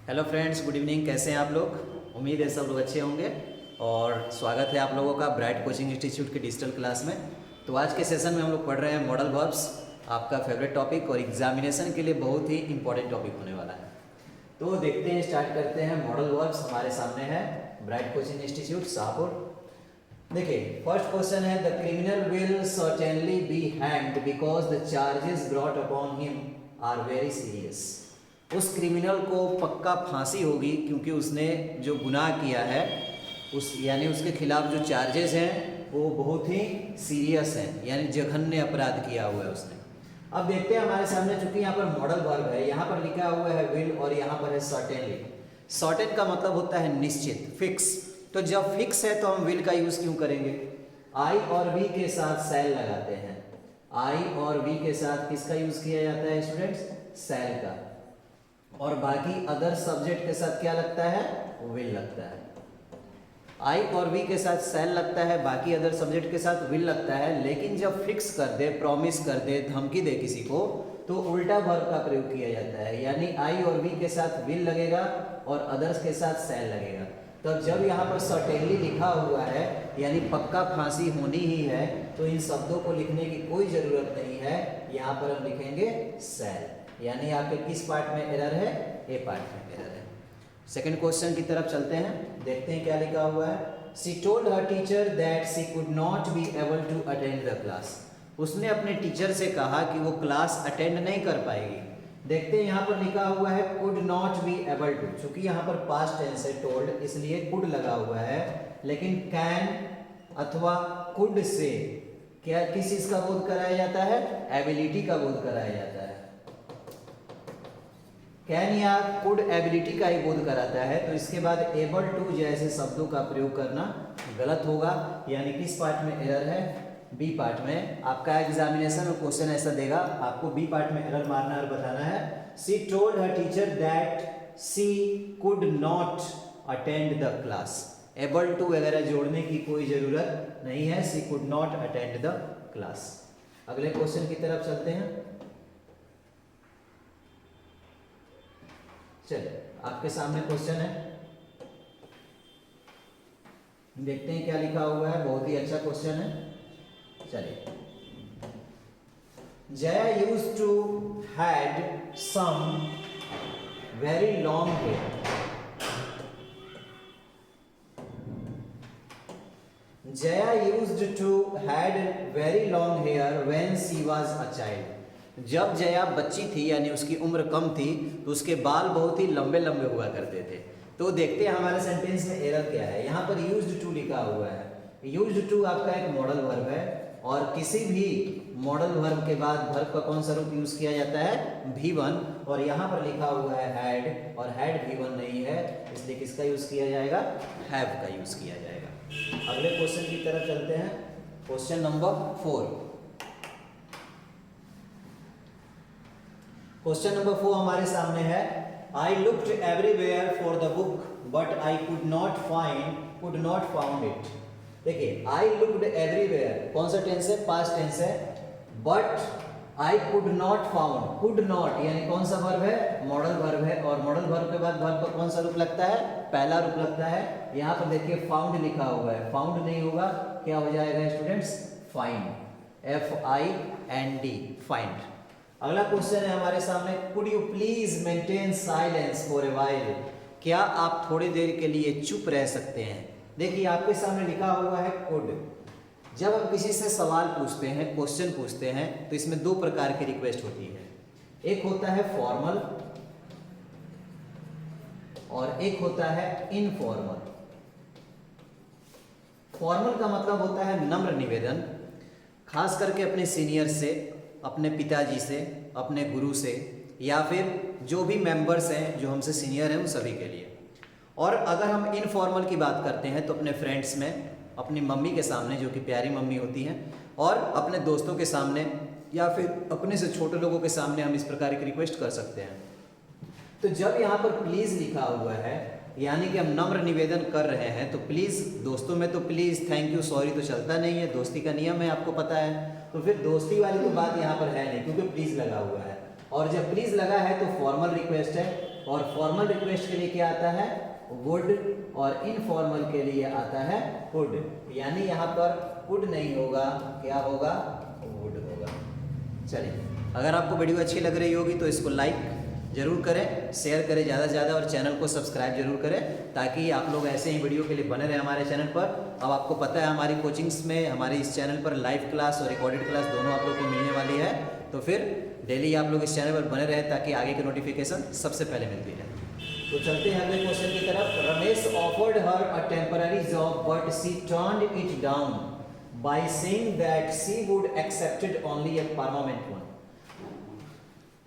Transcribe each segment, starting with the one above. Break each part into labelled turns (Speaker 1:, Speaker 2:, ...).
Speaker 1: Hello friends, good evening. कैसे हैं आप लोग? उम्मीद है सब लोग अच्छे होंगे और स्वागत है आप लोगों का ब्राइट कोचिंग इंस्टीट्यूट के डिजिटल क्लास में। तो आज के सेशन में हम लोग पढ़ रहे हैं मॉडल वर्ब्स, आपका फेवरेट टॉपिक और एग्जामिनेशन के लिए बहुत ही इंपॉर्टेंट टॉपिक होने वाला है। तो देखते हैं, स्टार्ट करते हैं। मॉडल वर्ब्स हमारे सामने है, ब्राइट कोचिंग इंस्टीट्यूट शाहपुर। देखिए, फर्स्ट क्वेश्चन है, the criminal will certainly be hanged because the charges brought upon him are very serious. उस क्रिमिनल को पक्का फांसी होगी क्योंकि उसने जो गुनाह किया है यानी उसके खिलाफ जो चार्जेस हैं वो बहुत ही सीरियस हैं, यानी जघन्य अपराध किया हुआ है उसने। अब देखते हैं हमारे सामने, चूंकि यहाँ पर मॉडल वर्ब है, यहाँ पर लिखा हुआ है विल और यहाँ पर है सर्टेनली। सर्टेन का मतलब होता है निश्चित, फिक्स। तो जब फिक्स है तो हम विल का यूज क्यों करेंगे? आई और वी के साथ सेल लगाते हैं। आई और वी के साथ किसका यूज किया जाता है स्टूडेंट्स? सेल का। और बाकी अदर सब्जेक्ट के साथ क्या लगता है? विल लगता है। आई और वी के साथ सेल लगता है, बाकी अदर सब्जेक्ट के साथ विल लगता है। लेकिन जब फिक्स कर दे, प्रॉमिस कर दे, धमकी दे किसी को, तो उल्टा वर्ब का प्रयोग किया जाता है, यानी आई और वी के साथ विल लगेगा और अदर्स के साथ सेल लगेगा। तो जब यहाँ पर सर्टेनली लिखा हुआ है यानी पक्का फांसी होनी ही है, तो इन शब्दों को लिखने की कोई जरूरत नहीं है। यहाँ पर हम लिखेंगे सेल, यानी आपके किस पार्ट में एरर है? ए पार्ट में एरर है। सेकंड क्वेश्चन की तरफ चलते हैं, देखते हैं क्या लिखा हुआ है। She told her teacher that she could not be able to attend the class. उसने अपने टीचर से कहा कि वो क्लास अटेंड नहीं कर पाएगी। देखते हैं, यहाँ पर लिखा हुआ है could not be able to. चूंकि यहाँ पर पास्ट टेंस है टोल्ड, इसलिए कुड लगा हुआ है, लेकिन कैन अथवा कुड से क्या किस चीज का बोध कराया जाता है? एबिलिटी का बोध कराया जाता है। कैन या कुड एबिलिटी का ही बोध कराता है, तो इसके बाद एबल टू जैसे शब्दों का प्रयोग करना गलत होगा। यानी किस पार्ट में एरर है? बी पार्ट में। आपका एग्जामिनेशन और क्वेश्चन ऐसा देगा, आपको बी पार्ट में एरर मारना और बताना है। She told her teacher that she could not attend the class. Able to वगैरह जोड़ने की कोई जरूरत नहीं है, she could not attend the class. अगले क्वेश्चन की तरफ चलते हैं। चलिए, आपके सामने क्वेश्चन है, देखते हैं क्या लिखा हुआ है। बहुत ही अच्छा क्वेश्चन है। चलिए, Jaya used to had some very long hair. Jaya used to had very long hair when she was a child. जब जया बच्ची थी यानी उसकी उम्र कम थी, तो उसके बाल बहुत ही लंबे लंबे हुआ करते थे। तो देखते हैं हमारे सेंटेंस में एरर क्या है। यहाँ पर यूज्ड टू लिखा हुआ है। यूज्ड टू आपका एक मॉडल वर्ब है और किसी भी मॉडल वर्ब के बाद वर्ब का कौन सा रूप यूज किया जाता है? V1। और यहाँ पर लिखा हुआ है हैड, और हैड V1 नहीं है, इसलिए किसका यूज किया जाएगा? हैव का यूज किया जाएगा। अगले क्वेश्चन की तरफ चलते हैं, क्वेश्चन नंबर 4। क्वेश्चन नंबर 4 हमारे सामने है। I looked everywhere for the book but I could not found it. देखिए, आई लुक्ड एवरीवेयर कौन सा टेंस है? पास्ट टेंस है। But I could not found, could not यानी कौन सा वर्ब है? मॉडल वर्ब है। और मॉडल वर्ब के बाद वर्ब का कौन सा रूप लगता है? पहला रूप लगता है। यहाँ पर देखिए फाउंड लिखा हुआ है, फाउंड नहीं होगा, क्या हो जाएगा स्टूडेंट्स? Find, FIND, find. अगला क्वेश्चन है हमारे सामने, could you please maintain silence for a while. क्या आप थोड़ी देर के लिए चुप रह सकते हैं? देखिए, आपके सामने लिखा हुआ है कुड। जब हम किसी से सवाल पूछते हैं, क्वेश्चन पूछते हैं, तो इसमें दो प्रकार की रिक्वेस्ट होती है। एक होता है फॉर्मल और एक होता है इनफॉर्मल। फॉर्मल का मतलब होता है नम्र निवेदन, खास करके अपने सीनियर से, अपने पिताजी से, अपने गुरु से, या फिर जो भी मेंबर्स हैं जो हमसे सीनियर हैं उन सभी के लिए। और अगर हम इनफॉर्मल की बात करते हैं तो अपने फ्रेंड्स में, अपनी मम्मी के सामने जो कि प्यारी मम्मी होती हैं, और अपने दोस्तों के सामने, या फिर अपने से छोटे लोगों के सामने हम इस प्रकार की रिक्वेस्ट कर सकते हैं। तो जब यहाँ पर प्लीज लिखा हुआ है यानी कि हम नम्र निवेदन कर रहे हैं, तो प्लीज, दोस्तों में तो प्लीज, थैंक यू, सॉरी तो चलता नहीं है, दोस्ती का नियम है, आपको पता है। तो फिर दोस्ती वाली तो बात यहाँ पर है नहीं, क्योंकि प्लीज लगा हुआ है। और जब प्लीज लगा है तो फॉर्मल रिक्वेस्ट है, और फॉर्मल रिक्वेस्ट के लिए क्या आता है, वुड, और इनफॉर्मल के लिए आता है वुड। यानी यहाँ पर वुड नहीं होगा, क्या होगा, वुड होगा। चलिए, अगर आपको वीडियो अच्छी लग रही होगी तो इसको लाइक जरूर करें, शेयर करें ज़्यादा से ज़्यादा, और चैनल को सब्सक्राइब जरूर करें ताकि आप लोग ऐसे ही वीडियो के लिए बने रहें हमारे चैनल पर। अब आपको पता है हमारी कोचिंग्स में, हमारे इस चैनल पर लाइव क्लास और रिकॉर्डेड क्लास दोनों आप लोग को मिलने वाली है, तो फिर डेली आप लोग इस चैनल पर बने रहें ताकि आगे की नोटिफिकेशन सबसे पहले मिलती रहे। तो चलते हैं अगले क्वेश्चन की तरफ। Ramesh offered her a temporary job but she turned it down by saying that she would accepted only a permanent one.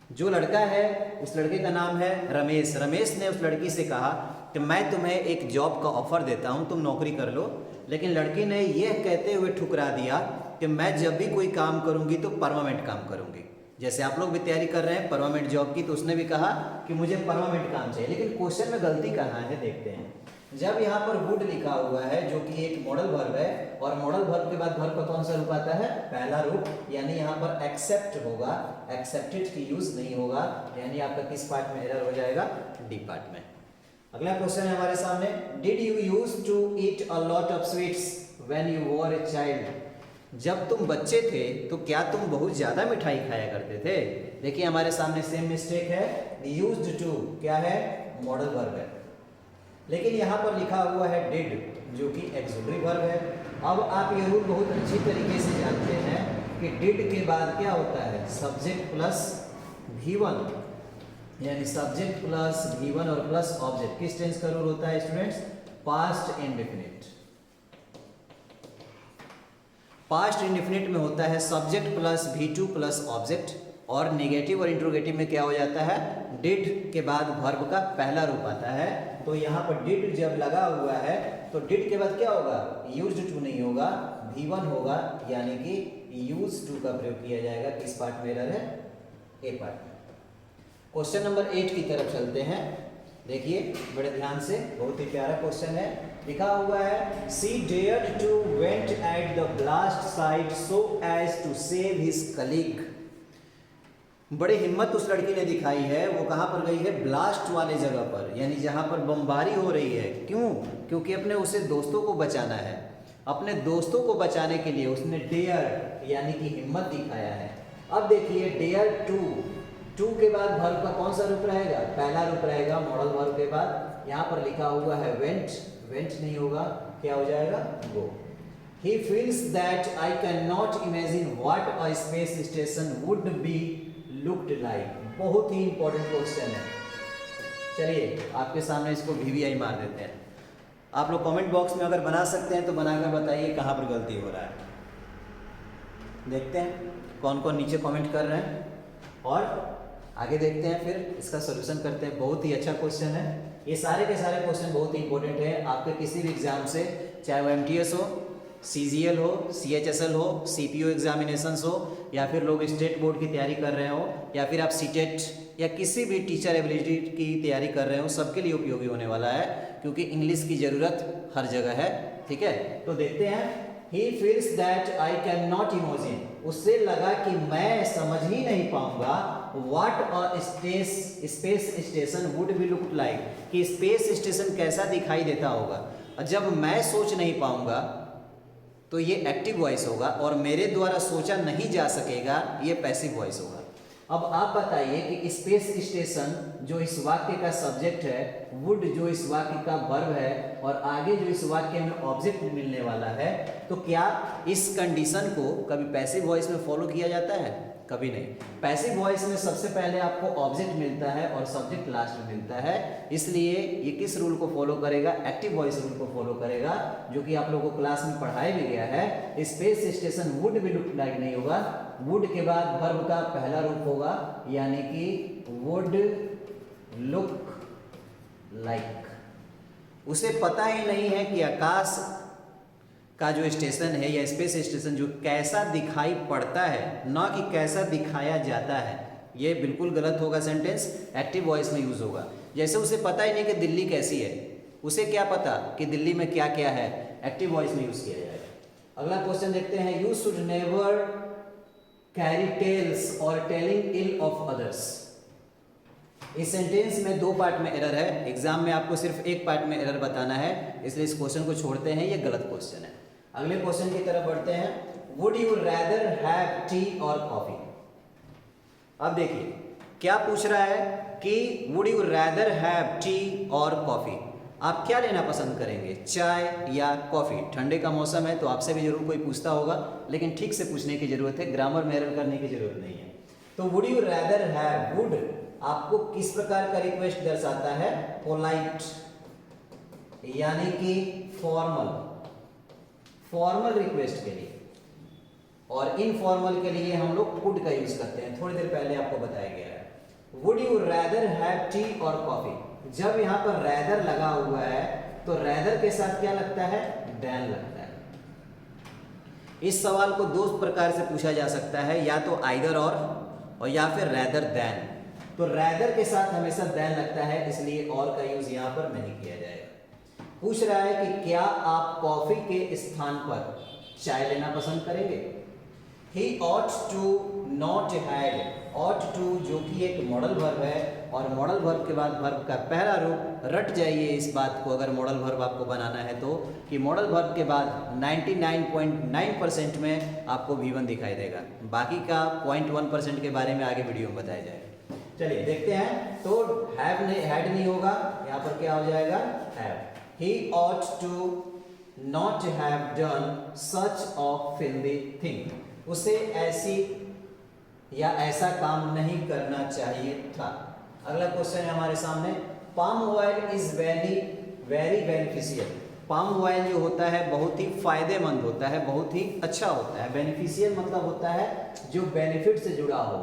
Speaker 1: जो लड़का है उस लड़के का नाम है रमेश। रमेश ने उस लड़की से कहा कि मैं तुम्हें एक जॉब का ऑफर देता हूं, तुम नौकरी कर लो। लेकिन लड़की ने यह कहते हुए ठुकरा दिया कि मैं जब भी कोई काम करूंगी तो परमानेंट काम करूंगी। जैसे आप लोग भी तैयारी कर रहे हैं परमानेंट जॉब की, तो उसने भी कहा कि मुझे परमानेंट काम चाहिए। लेकिन क्वेश्चन में गलती कहाँ है देखते हैं। जब यहाँ पर वुड लिखा हुआ है जो कि एक मॉडल वर्ब है, और मॉडल वर्ब के बाद वर्ब का कौन सा रूप आता है, पहला रूप, यानी यहाँ पर एक्सेप्ट होगा, एक्सेप्टेड की यूज नहीं होगा, यानी आपका किस पार्ट में एरर हो जाएगा, डी पार्ट में। अगला क्वेश्चन है हमारे सामने, did you use to eat a lot of sweets when you were a child. जब तुम बच्चे थे तो क्या तुम बहुत ज्यादा मिठाई खाया करते थे। देखिए हमारे सामने सेम मिस्टेक है, यूज्ड टू क्या है, मॉडल वर्ब है, लेकिन यहाँ पर लिखा हुआ है डिड जो कि एक्सुलरी वर्ब है। अब आप ये रूल बहुत अच्छी तरीके से जानते हैं कि डिड के बाद क्या होता है, सब्जेक्ट प्लस V1, यानी सब्जेक्ट प्लस V1 और प्लस ऑब्जेक्ट। किस टेंस का रूल होता है students, past indefinite. Past indefinite में होता है subject plus V2 plus object, और नेगेटिव और इंट्रोगेटिव में क्या हो जाता है, डिड के बाद वर्ब का पहला रूप आता है। तो यहाँ पर डिड जब लगा हुआ है तो डिड के बाद क्या होगा, यूज्ड टू नहीं होगा, V1 होगा, यानी कि यूज्ड टू का प्रयोग किया जाएगा। किस पार्ट में एरर है, ए पार्ट में। क्वेश्चन नंबर 8 की तरफ चलते हैं। देखिए बड़े ध्यान से, बहुत ही प्यारा क्वेश्चन है। लिखा हुआ है, she dared to went at the blast site so as to save his colleague. बड़ी हिम्मत उस लड़की ने दिखाई है, वो कहाँ पर गई है, ब्लास्ट वाले जगह पर, यानी जहाँ पर बमबारी हो रही है। क्यों, क्योंकि अपने उसे दोस्तों को बचाना है। अपने दोस्तों को बचाने के लिए उसने डेयर यानी कि हिम्मत दिखाया है। अब देखिए डेयर टू के बाद वर्ब का कौन सा रूप रहेगा, पहला रूप रहेगा मॉडल वर्ब के बाद। यहाँ पर लिखा हुआ है वेंट, वेंट नहीं होगा, क्या हो जाएगा, गो। He feels that I cannot imagine what a space station would be looked like। बहुत ही इंपॉर्टेंट क्वेश्चन है। चलिए आपके सामने इसको VVI मार देते हैं। आप लोग कमेंट बॉक्स में अगर बना सकते हैं तो बनाकर बताइए कहाँ पर गलती हो रहा है। देखते हैं कौन कौन नीचे कमेंट कर रहे हैं, और आगे देखते हैं, फिर इसका सोल्यूशन करते हैं। बहुत ही अच्छा क्वेश्चन है। ये सारे के सारे क्वेश्चन बहुत ही इंपॉर्टेंट है आपके किसी भी एग्जाम से, चाहे वो MTS हो, CGL हो, CHSL हो, CPO एग्जामिनेशंस हो, या फिर लोग स्टेट बोर्ड की तैयारी कर रहे हो, या फिर आप CTET या किसी भी टीचर एबिलिटी की तैयारी कर रहे हो, सबके लिए उपयोगी होने वाला है, क्योंकि इंग्लिश की ज़रूरत हर जगह है। ठीक है, तो देखते हैं। He feels that I cannot imagine, उससे लगा कि मैं समझ ही नहीं पाऊंगा what a space station would be look like, कि स्पेस स्टेशन कैसा दिखाई देता होगा। और जब मैं सोच नहीं पाऊंगा तो ये एक्टिव वॉइस होगा, और मेरे द्वारा सोचा नहीं जा सकेगा ये पैसिव वॉइस होगा। अब आप बताइए कि स्पेस स्टेशन जो इस वाक्य का सब्जेक्ट है, वुड जो इस वाक्य का वर्ब है, और आगे जो इस वाक्य में ऑब्जेक्ट मिलने वाला है, तो क्या इस कंडीशन को कभी पैसिव वॉइस में फॉलो किया जाता है, कभी नहीं। पैसिव वॉइस में सबसे पहले आपको ऑब्जेक्ट मिलता है और सब्जेक्ट लास्ट में मिलता है, इसलिए ये किस रूल को फॉलो करेगा, एक्टिव वॉइस रूल को फॉलो करेगा, जो कि आप लोगों को क्लास में पढ़ाया भी गया है। स्पेस स्टेशन वुड भी लुक लाइक नहीं होगा, वुड के बाद वर्ब का पहला रूप होगा, यानी कि वुड लुक लाइक। उसे पता ही नहीं है कि आकाश का जो स्टेशन है या स्पेस स्टेशन जो कैसा दिखाई पड़ता है, ना कि कैसा दिखाया जाता है। ये बिल्कुल गलत होगा सेंटेंस, एक्टिव वॉइस में यूज होगा। जैसे उसे पता ही नहीं कि दिल्ली कैसी है, उसे क्या पता कि दिल्ली में क्या क्या है, एक्टिव वॉइस में यूज किया जाएगा। अगला क्वेश्चन देखते हैं, you should never carry tales और टेलिंग इल ऑफ अदर्स। इस सेंटेंस में 2 पार्ट में एरर है। एग्जाम में आपको सिर्फ एक पार्ट में एरर बताना है, इसलिए इस क्वेश्चन को छोड़ते हैं, ये गलत क्वेश्चन है। अगले क्वेश्चन की तरफ बढ़ते हैं। Would you rather have T और कॉफी? अब देखिए क्या पूछ रहा है कि would you rather have T और कॉफी, आप क्या लेना पसंद करेंगे, चाय या कॉफ़ी? ठंडे का मौसम है तो आपसे भी जरूर कोई पूछता होगा, लेकिन ठीक से पूछने की जरूरत है, ग्रामर में एरर करने की जरूरत नहीं है। तो would you rather have, would आपको किस प्रकार का रिक्वेस्ट दर्शाता है? पोलाइट, यानी कि फॉर्मल रिक्वेस्ट के लिए, और इनफॉर्मल के लिए हम लोग कुड का यूज करते हैं, थोड़ी देर पहले आपको बताया गया है। Would you rather have T और कॉफी, जब यहां पर रैदर लगा हुआ है तो रैदर के साथ क्या लगता है? देन लगता है। इस सवाल को 2 प्रकार से पूछा जा सकता है, या तो आइदर और या फिर रैदर देन। तो रैदर के साथ हमेशा देन लगता है, इसलिए और का यूज यहां पर नहीं किया जाएगा। पूछ रहा है कि क्या आप कॉफी के स्थान पर चाय लेना पसंद करेंगे? He ought to not had, ought to जो कि एक मॉडल वर्ब है, और मॉडल वर्ब के बाद वर्ब का पहला रूप, रट जाइए इस बात को अगर मॉडल वर्ब आपको बनाना है तो, कि मॉडल वर्ब के बाद 99.9% में आपको V1 दिखाई देगा, बाकी का 0.1% के बारे में आगे वीडियो में बताया जाएगा। चलिए देखते हैं। तो हैव नहीं, हैड नहीं होगा, यहाँ पर क्या हो जाएगा? Have. He ought to not have done such a filthy thing, उसे ऐसी या ऐसा काम नहीं करना चाहिए था। अगला क्वेश्चन है हमारे सामने, palm oil is very very beneficial. Palm oil जो होता है बहुत ही फायदेमंद होता है, बहुत ही अच्छा होता है। बेनिफिशियल मतलब होता है जो बेनिफिट से जुड़ा हो।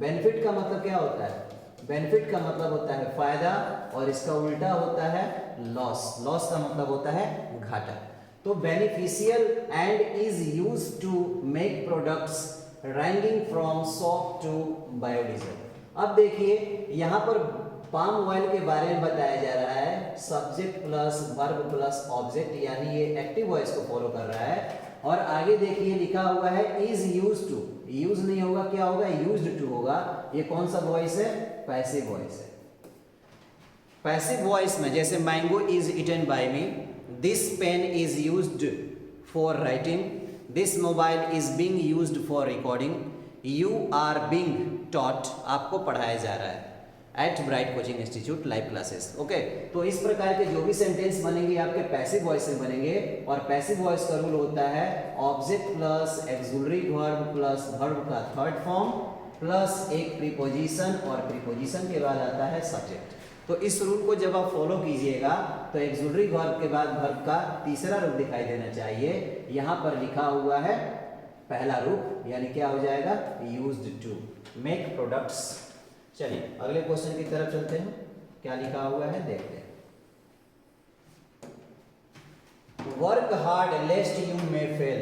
Speaker 1: बेनिफिट का मतलब क्या होता है? बेनिफिट का मतलब होता है फायदा, और इसका उल्टा होता है लॉस। लॉस का मतलब होता है घाटा। तो beneficial and is use to make products ranking from soap to biodiesel. अब देखिए यहाँ पर पाम ऑयल के बारे में बताया जा रहा है, subject plus verb plus object, यानी ये एक्टिव वॉइस को फॉलो कर रहा है। और आगे देखिए लिखा हुआ है इज यूज टू, यूज नहीं होगा, क्या होगा? यूज्ड टू होगा। ये कौन सा वॉइस है? पैसिव वॉइस है। पैसिव वॉइस में जैसे mango is eaten by me, this pen is used for writing, this mobile is being used for recording, you are being taught, आपको पढ़ाया जा रहा है at bright coaching institute live classes. Okay, तो इस प्रकार के जो भी सेंटेंस बनेंगे आपके पैसिव वॉइस से बनेंगे, और पैसिव वॉइस का रूल होता है object plus auxiliary verb plus verb का थर्ड फॉर्म प्लस एक प्रीपोजिशन, और प्रीपोजिशन के बाद आता है सब्जेक्ट। तो इस रूल को जब आप फॉलो कीजिएगा तो एक्सुलरी वर्ब के बाद वर्ब का तीसरा रूप दिखाई देना चाहिए। यहाँ पर लिखा हुआ है पहला रूप, यानी क्या हो जाएगा? Used to make products. चलिए अगले क्वेश्चन की तरफ चलते हैं, क्या लिखा हुआ है देखते हैं। Work hard lest you may fail,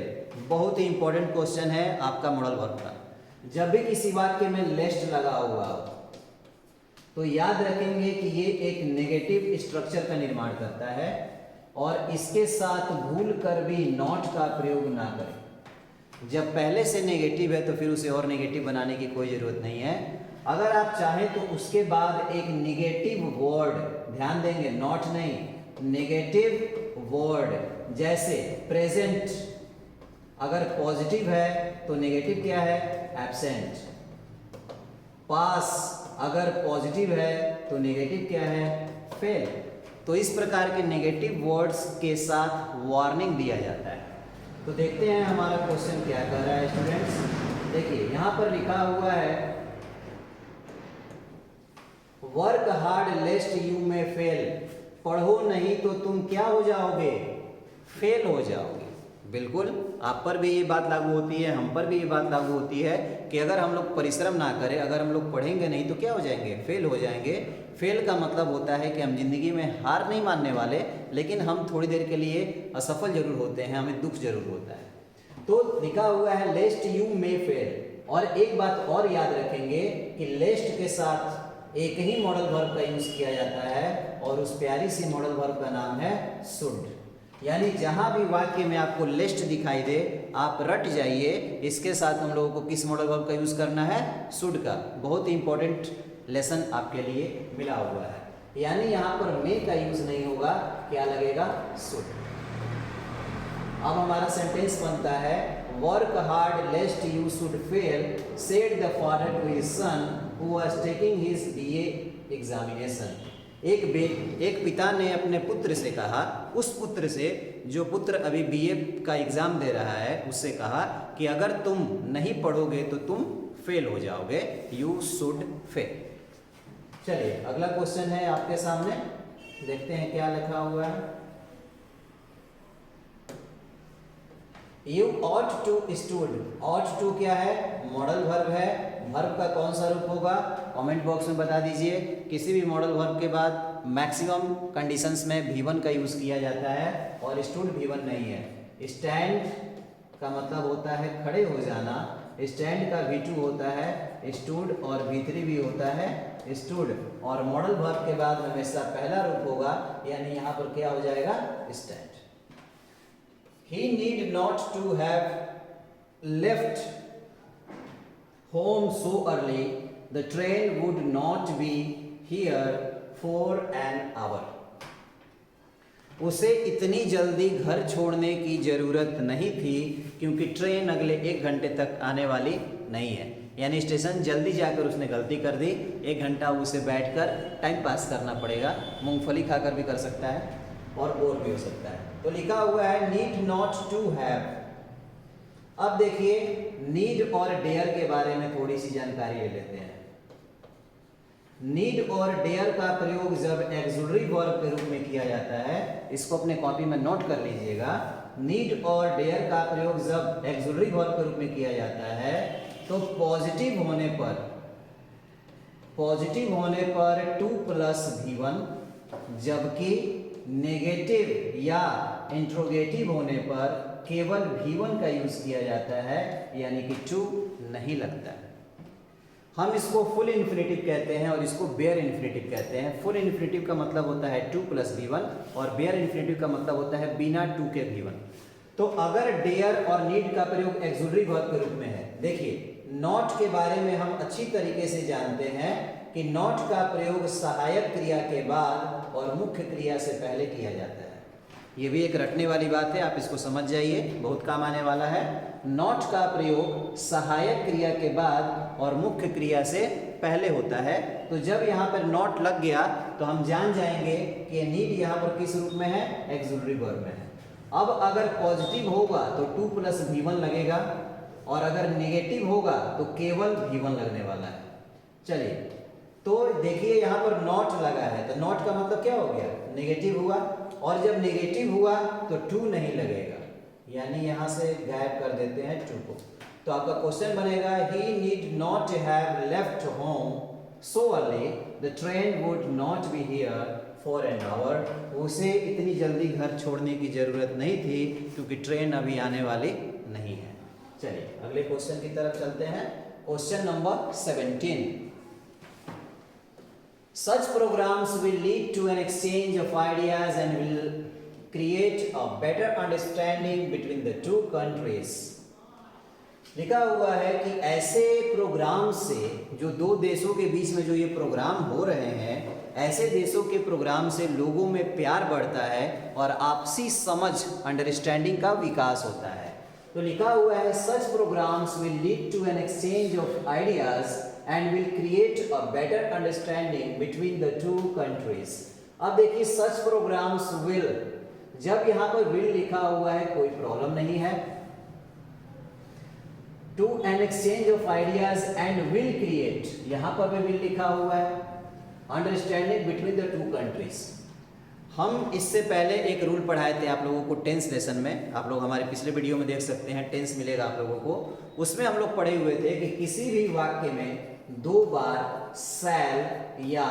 Speaker 1: बहुत ही इंपॉर्टेंट क्वेश्चन है आपका मॉडल वर्ब का। जब भी किसी वाक्य में लेस्ट लगा हुआ हो तो याद रखेंगे कि ये एक नेगेटिव स्ट्रक्चर का निर्माण करता है, और इसके साथ भूल कर भी नॉट का प्रयोग ना करें। जब पहले से नेगेटिव है तो फिर उसे और नेगेटिव बनाने की कोई ज़रूरत नहीं है। अगर आप चाहें तो उसके बाद एक नेगेटिव वर्ड, ध्यान देंगे नॉट नहीं, नेगेटिव वर्ड, जैसे प्रेजेंट अगर पॉजिटिव है तो नेगेटिव क्या है? एब्सेंट। पास अगर पॉजिटिव है तो नेगेटिव क्या है? फेल। तो इस प्रकार के नेगेटिव वर्ड्स के साथ वार्निंग दिया जाता है। तो देखते हैं हमारा क्वेश्चन क्या कर रहा है स्टूडेंट्स। देखिए यहाँ पर लिखा हुआ है work hard lest you may fail, पढ़ो नहीं तो तुम क्या हो जाओगे? फेल हो जाओगे। बिल्कुल आप पर भी ये बात लागू होती है, हम पर भी ये बात लागू होती है कि अगर हम लोग परिश्रम ना करें, अगर हम लोग पढ़ेंगे नहीं तो क्या हो जाएंगे? फेल हो जाएंगे। फेल का मतलब होता है कि हम जिंदगी में हार नहीं मानने वाले, लेकिन हम थोड़ी देर के लिए असफल जरूर होते हैं, हमें दुख जरूर होता है। तो लिखा हुआ है लेस्ट यू मे फेल। और एक बात और याद रखेंगे कि लेस्ट के साथ एक ही मॉडल वर्ब का यूज किया जाता है, और उस प्यारी सी मॉडल वर्ब का नाम है शुड। यानी जहां भी वाक्य में आपको लेस्ट दिखाई दे आप रट जाइए, इसके साथ हम लोगों को किस मॉडल वर्ब का यूज करना है? शुड का। बहुत ही इंपॉर्टेंट लेसन आपके लिए मिला हुआ है। यानी यहाँ पर मे का यूज नहीं होगा, क्या लगेगा, शुड। अब हमारा सेंटेंस बनता है work hard lest you should fail said the father to his son who was taking his BA examination. एक पिता ने अपने पुत्र से कहा, उस पुत्र से जो पुत्र अभी बीए का एग्जाम दे रहा है, उससे कहा कि अगर तुम नहीं पढ़ोगे तो तुम फेल हो जाओगे, यू शुड फेल। चलिए अगला क्वेश्चन है आपके सामने, देखते हैं क्या लिखा हुआ है। You ought to stood, ought to क्या है, मॉडल वर्ब है। वर्ब का कौन सा रूप होगा, कमेंट बॉक्स में बता दीजिए। किसी भी मॉडल वर्ब के बाद मैक्सिमम कंडीशंस में V1 का यूज किया जाता है और स्टूड V1 नहीं है। स्टैंड का मतलब होता है खड़े हो जाना, स्टैंड का V2 होता है स्टूड और V3 भी होता है स्टूड, और मॉडल वर्ब के बाद हमेशा पहला रूप होगा, यानी यहाँ पर क्या हो जाएगा, stand. He need not to have left home so early. The train would not be here for an hour. उसे इतनी जल्दी घर छोड़ने की ज़रूरत नहीं थी क्योंकि ट्रेन अगले 1 घंटे तक आने वाली नहीं है। यानी स्टेशन जल्दी जाकर उसने गलती कर दी, 1 घंटा उसे बैठकर टाइम पास करना पड़ेगा। मूंगफली खाकर भी कर सकता है और बोर भी हो सकता है। तो लिखा हुआ है नीड नॉट टू हैव। अब देखिए नीड और डेयर के बारे में थोड़ी सी जानकारी ले लेते हैं। नीड और डेयर का प्रयोग जब एक्सुलरी वर्ब के रूप में किया जाता है, इसको अपने कॉपी में नोट कर लीजिएगा। नीड और डेयर का प्रयोग जब एक्सुलरी वर्ब के रूप में किया जाता है तो पॉजिटिव होने पर 2 प्लस V1, जबकि नेगेटिव या इंट्रोगेटिव होने पर केवल V1 का यूज किया जाता है, यानी कि 2 नहीं लगता है। हम इसको फुल इन्फिनेटिव कहते हैं और इसको बेयर इन्फिनेटिव कहते हैं। फुल इन्फिनेटिव का मतलब होता है 2 प्लस V1 और बेयर इन्फिनेटिव का मतलब होता है बिना 2 के V1। तो अगर डेयर और नीड का प्रयोग एक्सुलरी वर्ब के रूप में है, देखिए नॉट के बारे में हम अच्छी तरीके से जानते हैं कि नॉट का प्रयोग सहायक क्रिया के बाद और मुख्य क्रिया से पहले किया जाता है। ये भी एक रटने वाली बात है, आप इसको समझ जाइए, बहुत काम आने वाला है। नॉट का प्रयोग सहायक क्रिया के बाद और मुख्य क्रिया से पहले होता है। तो जब यहाँ पर नॉट लग गया तो हम जान जाएंगे कि नीड यहाँ पर किस रूप में है, एक्सुलरी वर्ब में है। अब अगर पॉजिटिव होगा तो 2 प्लस V1 लगेगा और अगर नेगेटिव होगा तो केवल V1 लगने वाला है। चलिए तो देखिए यहाँ पर नॉट लगा है, तो नॉट का मतलब क्या हो गया, नेगेटिव हुआ, और जब नेगेटिव हुआ तो 2 नहीं लगेगा, यानी यहाँ से गायब कर देते हैं 2 को। तो आपका क्वेश्चन बनेगा he need not have left home so early, the train would not be here for an hour. उसे इतनी जल्दी घर छोड़ने की जरूरत नहीं थी क्योंकि ट्रेन अभी आने वाली नहीं है। चलिए अगले क्वेश्चन की तरफ चलते हैं। Question number 17। Such programs will lead to an exchange of ideas and will create a better understanding between the two countries. लिखा हुआ है कि ऐसे प्रोग्राम से, जो 2 देशों के बीच में जो ये प्रोग्राम हो रहे हैं, ऐसे देशों के प्रोग्राम से लोगों में प्यार बढ़ता है और आपसी समझ, अंडरस्टैंडिंग का विकास होता है। तो लिखा हुआ है such programmes will lead to an exchange of ideas and will create a better understanding between the two countries. अब देखिए सच प्रोग्राम्स will, जब यहाँ पर will लिखा हुआ है कोई प्रॉब्लम नहीं है। To an exchange of ideas and will create, यहाँ पर भी will लिखा हुआ है, understanding between the two countries। हम इससे पहले एक रूल पढ़ाए थे आप लोगों को टेंस लेसन में, आप लोग हमारे पिछले वीडियो में देख सकते हैं, टेंस मिलेगा आप लोगों को। उसमें हम लोग पढ़े हुए थे कि किसी भी वाक्य में 2 बार शैल या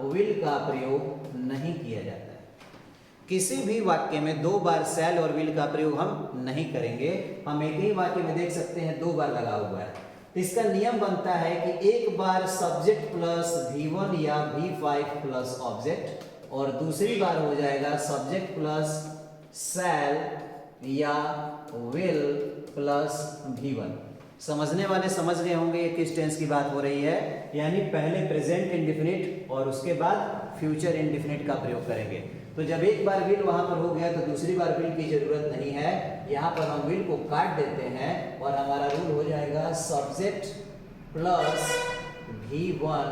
Speaker 1: विल का प्रयोग नहीं किया जाता है। किसी भी वाक्य में 2 बार शैल और विल का प्रयोग हम नहीं करेंगे। हम एक ही वाक्य में देख सकते हैं 2 बार लगा हुआ है, तो इसका नियम बनता है कि एक बार सब्जेक्ट प्लस V1 या V5 प्लस ऑब्जेक्ट, और दूसरी बार हो जाएगा सब्जेक्ट प्लस शैल या विल प्लस V1। समझने वाले समझ गए होंगे ये किस टेंस की बात हो रही है, यानी पहले प्रेजेंट इंडेफिनिट और उसके बाद फ्यूचर इंडेफिनिट का प्रयोग करेंगे। तो जब एक बार विल वहां पर हो गया तो दूसरी बार विल की जरूरत नहीं है, यहाँ पर हम विल को काट देते हैं और हमारा रूल हो जाएगा सब्जेक्ट प्लस V1,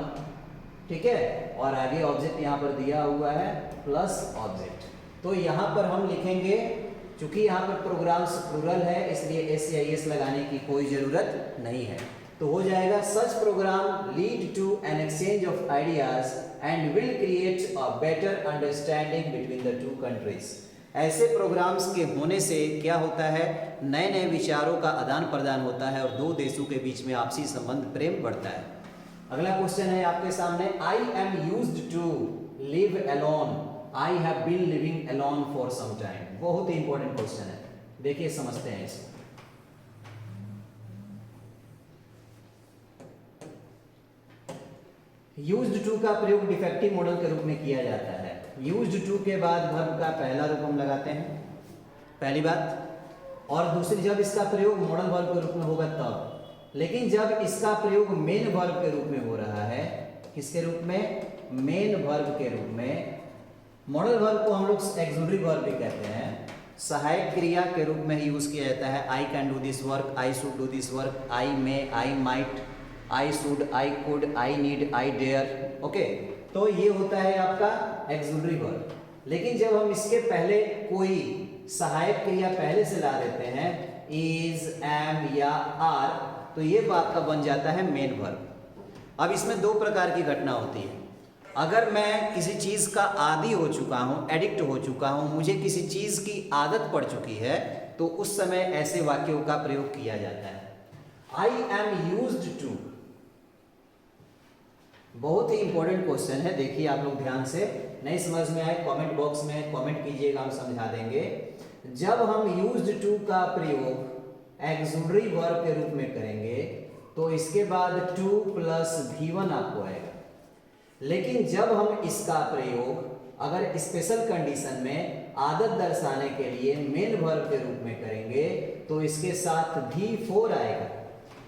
Speaker 1: ठीक है, और आगे ऑब्जेक्ट यहाँ पर दिया हुआ है प्लस ऑब्जेक्ट। तो यहाँ पर हम लिखेंगे, चूंकि यहाँ पर प्रोग्राम्स प्लूरल है इसलिए एस या एस लगाने की कोई जरूरत नहीं है। तो हो जाएगा such programme lead to an exchange of ideas and will create a better understanding between the two countries. ऐसे प्रोग्राम्स के होने से क्या होता है, नए नए विचारों का आदान प्रदान होता है और दो देशों के बीच में आपसी संबंध प्रेम बढ़ता है। अगला क्वेश्चन है आपके सामने, I am used to live alone, I have been living alone for some time. बहुत ही इंपॉर्टेंट क्वेश्चन है, देखिए समझते हैं इसको। यूज्ड टू का प्रयोग डिफेक्टिव मॉडल के रूप में किया जाता है। यूज्ड टू के बाद वर्ब का पहला रूप हम लगाते हैं, पहली बात, और दूसरी जब इसका प्रयोग मॉडल वर्ब के रूप में होगा तब। लेकिन जब इसका प्रयोग मेन वर्ब के रूप में हो रहा है, किसके रूप में, मेन वर्ब के रूप में, मॉडल वर्ब को हम लोग एक्सुलरी वर्ब भी कहते हैं, सहायक क्रिया के रूप में यूज किया जाता है। I can do this work, I should do this work, I may, I might, I should, I could, I need, I dare, okay. तो ये होता है आपका एक्सुलरी वर्ब। लेकिन जब हम इसके पहले कोई सहायक क्रिया पहले से ला देते हैं, इज, एम या आर, तो ये आपका बन जाता है मेन वर्ब। अब इसमें दो प्रकार की घटना होती है। अगर मैं किसी चीज़ का आदी हो चुका हूँ, एडिक्ट हो चुका हूँ, मुझे किसी चीज़ की आदत पड़ चुकी है, तो उस समय ऐसे वाक्यों का प्रयोग किया जाता है। आई एम यूज्ड टू, बहुत ही इंपॉर्टेंट क्वेश्चन है, देखिए आप लोग ध्यान से, नहीं समझ में आए कमेंट बॉक्स में कमेंट कीजिएगा, हम समझा देंगे। जब हम यूज्ड टू का प्रयोग एक्सुलरी वर्ब के रूप में करेंगे तो इसके बाद टू प्लस V1 आपको आएगा। लेकिन जब हम इसका प्रयोग अगर स्पेशल कंडीशन में आदत दर्शाने के लिए मेन वर्ब के रूप में करेंगे तो इसके साथ V4 आएगा।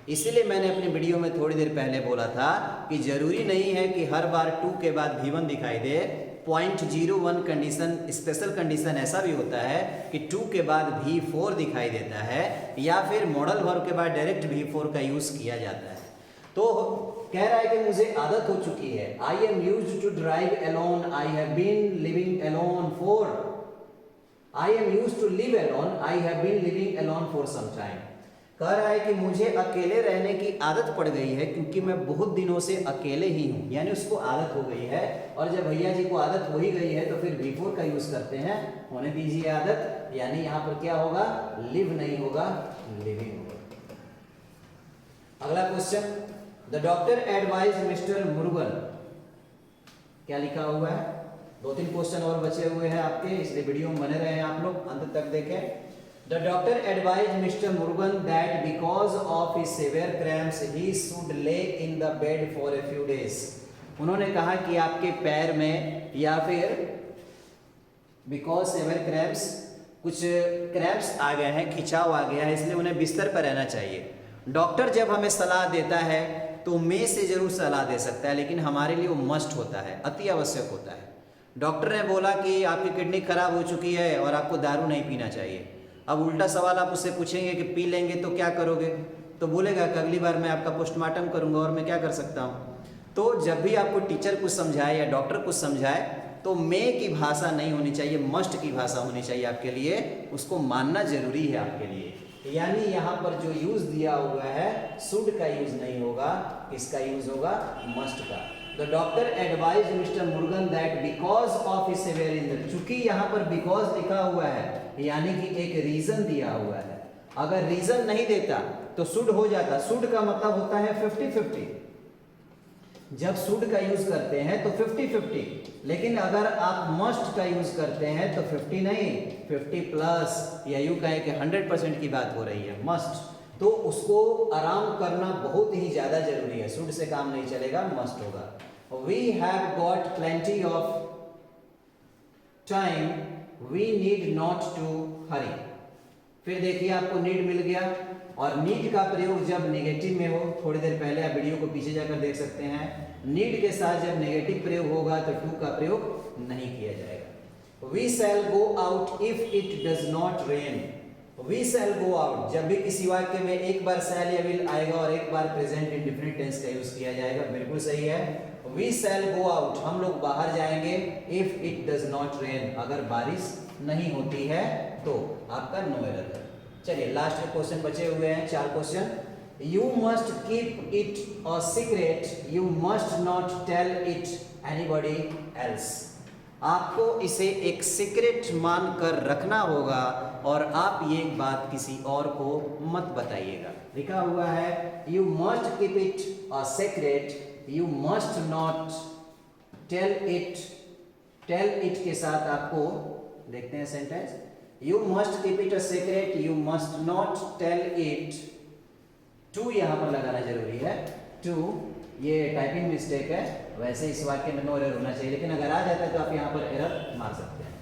Speaker 1: इसीलिए मैंने अपनी वीडियो में थोड़ी देर पहले बोला था कि जरूरी नहीं है कि हर बार 2 के बाद V1 दिखाई दे। 0.01 कंडीशन, स्पेशल कंडीशन ऐसा भी होता है कि 2 के बाद V4 दिखाई देता है, या फिर मॉडल वर्ब के बाद डायरेक्ट V4 का यूज किया जाता है। तो कह रहा है कि मुझे आदत हो चुकी है, I am used to drive alone, I have been living alone for, I am used to live alone, I have been living alone for some time. कह रहा है कि मुझे अकेले रहने की आदत पड़ गई है क्योंकि मैं बहुत दिनों से अकेले ही हूँ, यानी उसको आदत हो गई है। और जब भैया जी को आदत हो ही गई है तो फिर V4 का यूज करते हैं, होने दीजिए आदत, यानी यहाँ पर क्या होगा, लिव नहीं होगा, लिविंग होगा। अगला question, the doctor advise mister Murugan, क्या लिखा हुआ है, 2-3 क्वेश्चन और बचे हुए हैं आपके, इसलिए वीडियो में बने रहे आप लोग, अंत तक देखें। The doctor advised Mr. Murugan that because of his severe cramps, he should lay in the bed for a few days. उन्होंने कहा कि आपके पैर में या फिर because severe cramps, कुछ क्रैम्प्स आ गए हैं, खिंचाव आ गया है, इसलिए उन्हें बिस्तर पर रहना चाहिए। डॉक्टर जब हमें सलाह देता है तो मे से जरूर सलाह दे सकता है, लेकिन हमारे लिए वो मस्ट होता है, अति आवश्यक होता है। डॉक्टर ने बोला कि आपकी किडनी खराब हो चुकी है और आपको दारू नहीं पीना चाहिए। अब उल्टा सवाल आप उससे पूछेंगे कि पी लेंगे तो क्या करोगे, तो बोलेगा कि अगली बार मैं आपका पोस्टमार्टम करूंगा और मैं क्या कर सकता हूँ। तो जब भी आपको टीचर कुछ समझाए या डॉक्टर कुछ समझाए तो मे की भाषा नहीं होनी चाहिए, मस्ट की भाषा होनी चाहिए आपके लिए, उसको मानना जरूरी है आपके लिए। यानी यहाँ पर जो यूज दिया हुआ है शुड का यूज नहीं होगा, किसका यूज होगा, मस्ट का। The doctor advised Mr. Murugan that because of his severe injury, चूंकि यहाँ पर because लिखा हुआ है यानी कि एक रीजन दिया हुआ है, अगर रीजन नहीं देता तो शुड हो जाता। शुड का मतलब होता है 50-50, जब शुड का यूज करते हैं तो 50-50, लेकिन अगर आप मस्ट का यूज करते हैं तो 50 नहीं, 50+ या यूं कहें कि 100% की बात हो रही है, मस्ट। तो उसको आराम करना बहुत ही ज्यादा जरूरी है, शुड से काम नहीं चलेगा, मस्ट होगा। We have got plenty of time, we need not to hurry। फिर देखिए आपको नीड मिल गया, और नीड का प्रयोग जब नेगेटिव में हो, थोड़ी देर पहले आप वीडियो को पीछे जाकर देख सकते हैं, नीड के साथ जब नेगेटिव प्रयोग होगा तो टू का प्रयोग नहीं किया जाएगा। We shall go out if it does not rain. We shall go out, जब भी किसी वाक्य में एक बार शैल या विल आएगा और एक बार प्रेजेंट इंडेफिनिट टेंस का यूज किया जाएगा, बिल्कुल सही है। वी शैल गो आउट, हम लोग बाहर जाएंगे, if it does not rain, अगर बारिश नहीं होती है तो आपका नो एरर है। चलिए लास्ट के क्वेश्चन बचे हुए हैं 4 question. You must keep it a secret, you must not tell it anybody else. आपको इसे एक सीक्रेट मानकर रखना होगा और आप ये बात किसी और को मत बताइएगा। लिखा हुआ है you must keep it a secret, you must not tell it. Tell it के साथ आपको देखते हैं sentence, you must keep it a secret, you must not tell it. To यहां पर लगाना जरूरी है, टू ये टाइपिंग मिस्टेक है, वैसे इस वाक्य में नो एरर होना चाहिए, लेकिन अगर आ जाता है तो आप यहाँ पर एरर मार सकते हैं।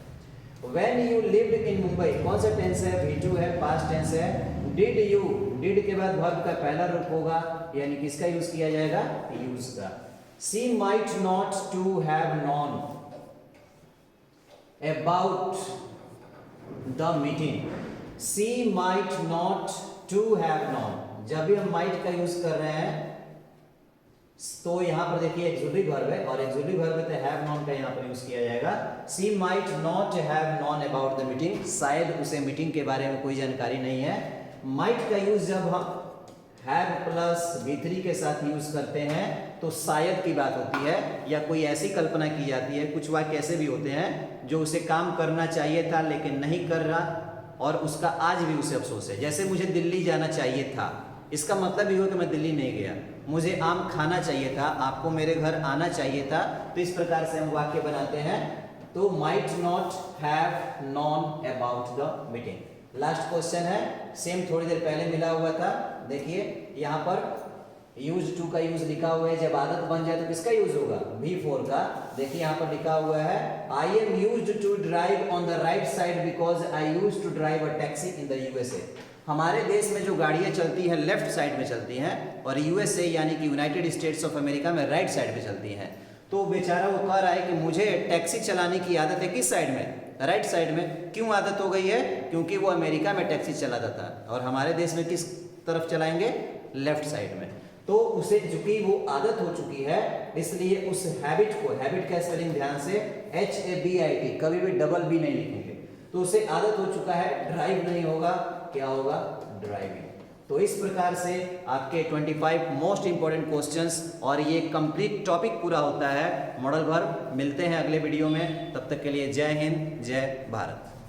Speaker 1: When you lived in Mumbai, कौन सा टेंस है? V2 है, पास्ट टेंस है। Did you, did के बाद वर्ब का पहला रूप होगा, यानी किसका यूज किया जाएगा? यूज का। She might not to have known about the meeting. She might not to have known, जब भी हम might का यूज कर रहे हैं तो यहाँ पर देखिए एक्सुलरी वर्ब है और एक्सुलरी वर्ब है तो हैव नॉन का यहाँ पर यूज किया जाएगा। She might not have known about the meeting, शायद उसे मीटिंग के बारे में कोई जानकारी नहीं है। माइट का यूज जब हम हैव प्लस V3 के साथ यूज करते हैं तो शायद की बात होती है या कोई ऐसी कल्पना की जाती है। कुछ वाक्य ऐसे भी होते हैं जो उसे काम करना चाहिए था लेकिन नहीं कर रहा और उसका आज भी उसे अफसोस है। जैसे मुझे दिल्ली जाना चाहिए था, इसका मतलब ये हो कि मैं दिल्ली नहीं गया। मुझे आम खाना चाहिए था, आपको मेरे घर आना चाहिए था। तो इस प्रकार से हम वाक्य बनाते हैं। तो might not have known about the meeting. Last question है, सेम थोड़ी देर पहले मिला हुआ था। देखिए यहाँ पर यूज टू का यूज लिखा हुआ है, जब आदत बन जाए तो किसका यूज होगा? V4 का। देखिए यहाँ पर लिखा हुआ है I am used to drive on the right side because I used to drive a taxi in the USA। हमारे देश में जो गाड़ियाँ चलती हैं लेफ्ट साइड में चलती हैं और USA यानी कि यूनाइटेड स्टेट्स ऑफ अमेरिका में राइट साइड में चलती हैं। तो बेचारा वो कह रहा है कि मुझे टैक्सी चलाने की आदत है किस साइड में? राइट साइड में। क्यों आदत हो गई है? क्योंकि वो अमेरिका में टैक्सी चलाता था और हमारे देश में किस तरफ चलाएंगे? लेफ्ट साइड में। तो उसे चूंकि वो आदत हो चुकी है इसलिए उस हैबिट को, हैबिट का स्पेलिंग ध्यान से HABIT, कभी भी डबल B नहीं लिखेंगे। तो उसे आदत हो चुका है, ड्राइव नहीं होगा, क्या होगा? ड्राइविंग। तो इस प्रकार से आपके 25 मोस्ट इंपॉर्टेंट क्वेश्चंस और ये कंप्लीट टॉपिक पूरा होता है मॉडल वर्ब। मिलते हैं अगले वीडियो में, तब तक के लिए जय हिंद, जय भारत।